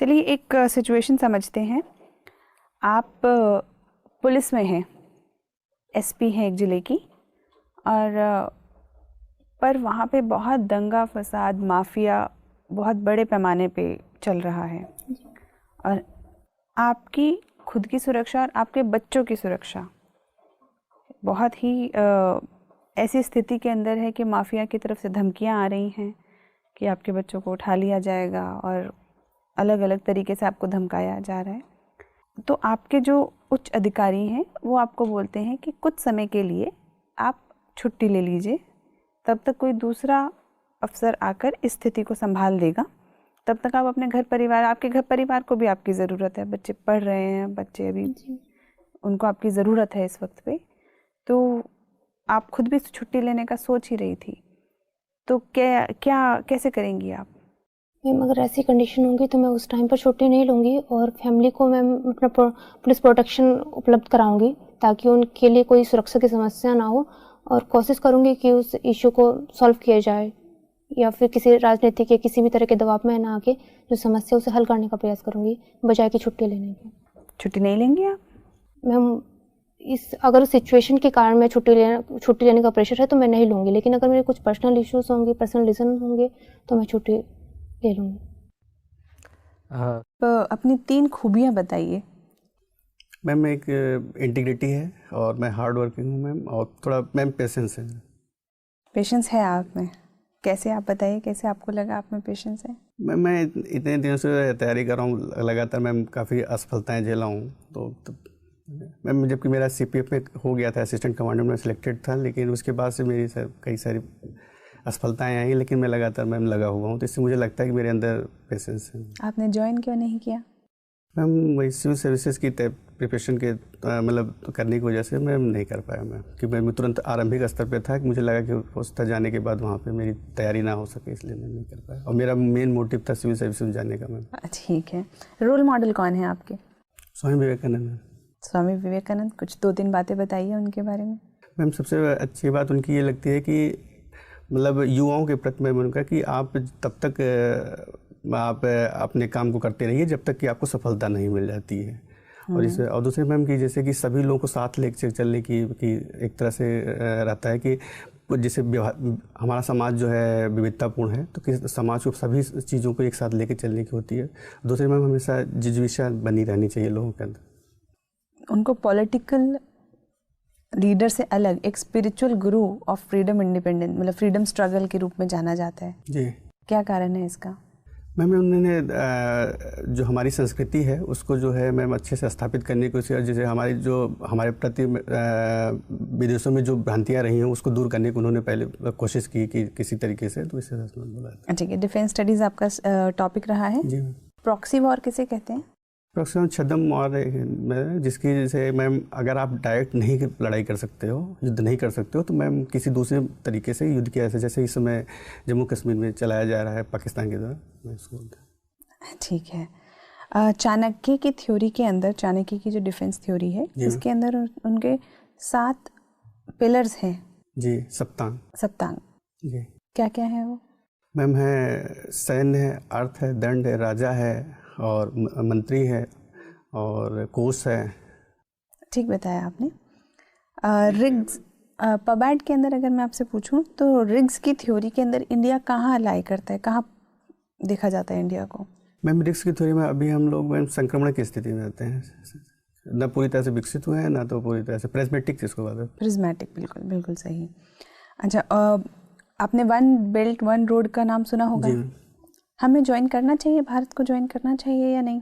चलिए एक सिचुएशन समझते हैं। आप पुलिस में हैं, एसपी हैं एक ज़िले की, और पर वहाँ पे बहुत दंगा फसाद माफिया बहुत बड़े पैमाने पे चल रहा है, और आपकी खुद की सुरक्षा और आपके बच्चों की सुरक्षा बहुत ही ऐसी स्थिति के अंदर है कि माफिया की तरफ से धमकियाँ आ रही हैं कि आपके बच्चों को उठा लिया जाएगा और अलग अलग तरीके से आपको धमकाया जा रहा है। तो आपके जो उच्च अधिकारी हैं वो आपको बोलते हैं कि कुछ समय के लिए आप छुट्टी ले लीजिए, तब तक कोई दूसरा अफसर आकर इस स्थिति को संभाल देगा, तब तक आप अपने घर परिवार, आपके घर परिवार को भी आपकी ज़रूरत है, बच्चे पढ़ रहे हैं, बच्चे अभी उनको आपकी ज़रूरत है इस वक्त पे, तो आप खुद भी छुट्टी लेने का सोच ही रही थी, तो कैसे करेंगी आप? मैम अगर ऐसी कंडीशन होंगी तो मैं उस टाइम पर छुट्टी नहीं लूँगी और फैमिली को मैम अपना पुलिस प्रोटेक्शन उपलब्ध कराऊंगी ताकि उनके लिए कोई सुरक्षा की समस्या ना हो, और कोशिश करूंगी कि उस इशू को सॉल्व किया जाए या फिर किसी राजनीतिक या किसी भी तरह के दबाव में ना आके जो समस्या उसे हल करने का प्रयास करूंगी बजाय कि छुट्टी लेने के। छुट्टी नहीं लेंगे आप? मैम अगर सिचुएशन के कारण मैं छुट्टी लेने का प्रेशर है तो मैं नहीं लूँगी, लेकिन अगर मेरे कुछ पर्सनल इश्यूज होंगे, पर्सनल रीज़न होंगे तो मैं छुट्टी ले लूँगी। तो अपनी 3 खूबियाँ बताइए। मैम मैं एक इंटीग्रिटी है और मैं हार्ड वर्किंग हूँ मैम, और थोड़ा मैम पेशेंस है। पेशेंस है आप में? कैसे, आप बताइए कैसे आपको लगा आप में पेशेंस है? मैं इतने दिनों से तैयारी कर रहा हूँ लगातार, मैम काफ़ी असफलताएं झेला हूँ। तो मैम जबकि मेरा CPF में हो गया था, असिस्टेंट कमांडर में सिलेक्टेड था, लेकिन उसके बाद से मेरी कई सारी असफलताएं आई, लेकिन मैं लगातार मैम लगा हुआ हूँ, तो इससे मुझे लगता है कि मेरे अंदर पेशेंस है। आपने ज्वाइन क्यों नहीं किया? मैम वही सिविल सर्विसेज की प्रिपरेशन के मतलब करने की वजह से मैं नहीं कर पाया मैम, क्योंकि मैं तुरंत आरंभिक स्तर पे था कि मुझे लगा कि हो सकता जाने के बाद वहाँ पे मेरी तैयारी ना हो सके, इसलिए मैं नहीं कर पाया, और मेरा मेन मोटिव था सिविल सर्विसेज में जाने का मैम। ठीक है। रोल मॉडल कौन है आपके? स्वामी विवेकानंद। स्वामी विवेकानंद, कुछ 2-3 बातें बताइए उनके बारे में। मैम सबसे अच्छी बात उनकी ये लगती है कि मतलब युवाओं के प्रति मैं उनका कि आप तब तक आप अपने काम को करते रहिए जब तक कि आपको सफलता नहीं मिल जाती है। और दूसरे मैम की जैसे कि सभी लोगों को साथ लेकर चलने की एक तरह से रहता है कि जैसे हमारा समाज जो है विविधतापूर्ण है, तो किस समाज को सभी चीज़ों को एक साथ लेकर चलने की होती है। दूसरे मैम हमेशा जिज्ञासा बनी रहनी चाहिए लोगों के अंदर। उनको पॉलिटिकल लीडर से अलग एक spiritual Guru of freedom independence, मतलब फ्रीडम स्ट्रगल के रूप में जाना जाता है जी। क्या कारण है इसका? मैम उन्होंने जो हमारी संस्कृति है उसको जो है मैम अच्छे से स्थापित करने की कोशिश, जैसे हमारे प्रति विदेशों में जो भ्रांतियाँ रही हैं उसको दूर करने की उन्होंने पहले कोशिश की कि किसी तरीके से, तो इससे बोला। ठीक है। डिफेंस स्टडीज़ आपका टॉपिक रहा है जी। प्रॉक्सी वॉर किसे कहते हैं? प्रॉक्सी छद्म वॉर जिसकी जैसे मैम अगर आप डायरेक्ट नहीं लड़ाई कर सकते हो, युद्ध नहीं कर सकते हो, तो मैम किसी दूसरे तरीके से युद्ध किया, जैसे इस समय जम्मू कश्मीर में चलाया जा रहा है पाकिस्तान के द्वारा, मैं इसको बोलता हूँ। ठीक है। चाणक्य की थ्योरी के अंदर, चाणक्य की जो डिफेंस थ्योरी है इसके अंदर उनके 7 पिलर्स हैं जी। सप्तांग जी। क्या क्या है वो? मैम है सैन्य है, अर्थ है, दंड है, राजा है, और मंत्री है, और कोष है। ठीक बताया आपने। रिग्स पबैड के अंदर अगर मैं आपसे पूछूं तो रिग्स की थ्योरी के अंदर इंडिया कहाँ लाई करता है, कहाँ देखा जाता है इंडिया को? मैम रिग्स की थ्योरी में अभी हम लोग मैम संक्रमण की स्थिति में रहते हैं, न पूरी तरह से विकसित हुए हैं, ना तो पूरी तरह से प्रिज्मेटिक, जिसको बात है प्रिज्मेटिक। बिल्कुल बिल्कुल सही। अच्छा, आपने 1 बेल्ट 1 रोड का नाम सुना होगा जी। हमें ज्वाइन करना चाहिए, भारत को ज्वाइन करना चाहिए या नहीं?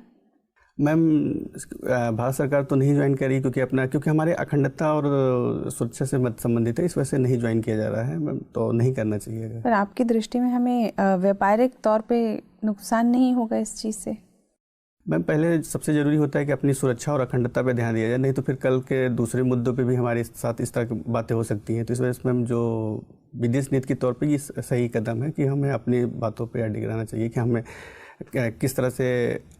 मैम भारत सरकार तो नहीं ज्वाइन करी क्योंकि हमारे अखंडता और सुरक्षा से संबंधित है, इस वजह से नहीं ज्वाइन किया जा रहा है मैम, तो नहीं करना चाहिए। पर आपकी दृष्टि में हमें व्यापारिक तौर पे नुकसान नहीं होगा इस चीज़ से? मैम पहले सबसे ज़रूरी होता है कि अपनी सुरक्षा और अखंडता पे ध्यान दिया जाए, नहीं तो फिर कल के दूसरे मुद्दों पे भी हमारे साथ इस तरह की बातें हो सकती हैं। तो इस वजह से मैम जो विदेश नीति के तौर पे ये सही कदम है कि हमें अपनी बातों पे अडिग रहना चाहिए कि हमें किस तरह से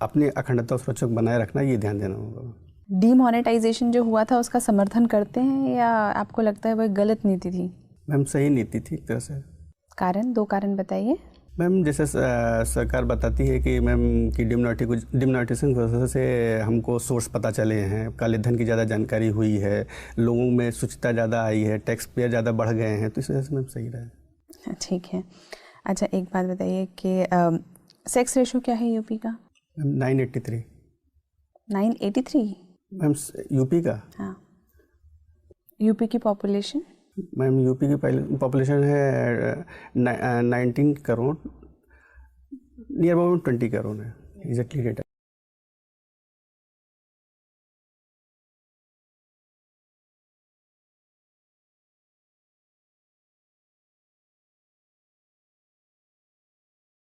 अपनी अखंडता और सुरक्षा बनाए रखना, ये ध्यान देना होगा। डीमोनेटाइजेशन जो हुआ था उसका समर्थन करते हैं या आपको लगता है वह गलत नीति थी? मैम सही नीति थी एक तरह से। कारण, 2 कारण बताइए। मैम जैसे सरकार बताती है कि मैम कि डिमोनेटाइजेशन की वजह से हमको सोर्स पता चले हैं, काले धन की ज़्यादा जानकारी हुई है, लोगों में शुचिता ज़्यादा आई है, टैक्स पेयर ज़्यादा बढ़ गए हैं, तो इस वजह से मैम सही रहा है। ठीक है। अच्छा, एक बात बताइए कि सेक्स रेशो क्या है यूपी का? 983। 983? मैम यूपी का? हाँ। यूपी की पॉपुलेशन? मैम यूपी की पॉपुलेशन है 19 करोड़, नियर अबाउट 20 करोड़ है, एग्जैक्टली डेटा।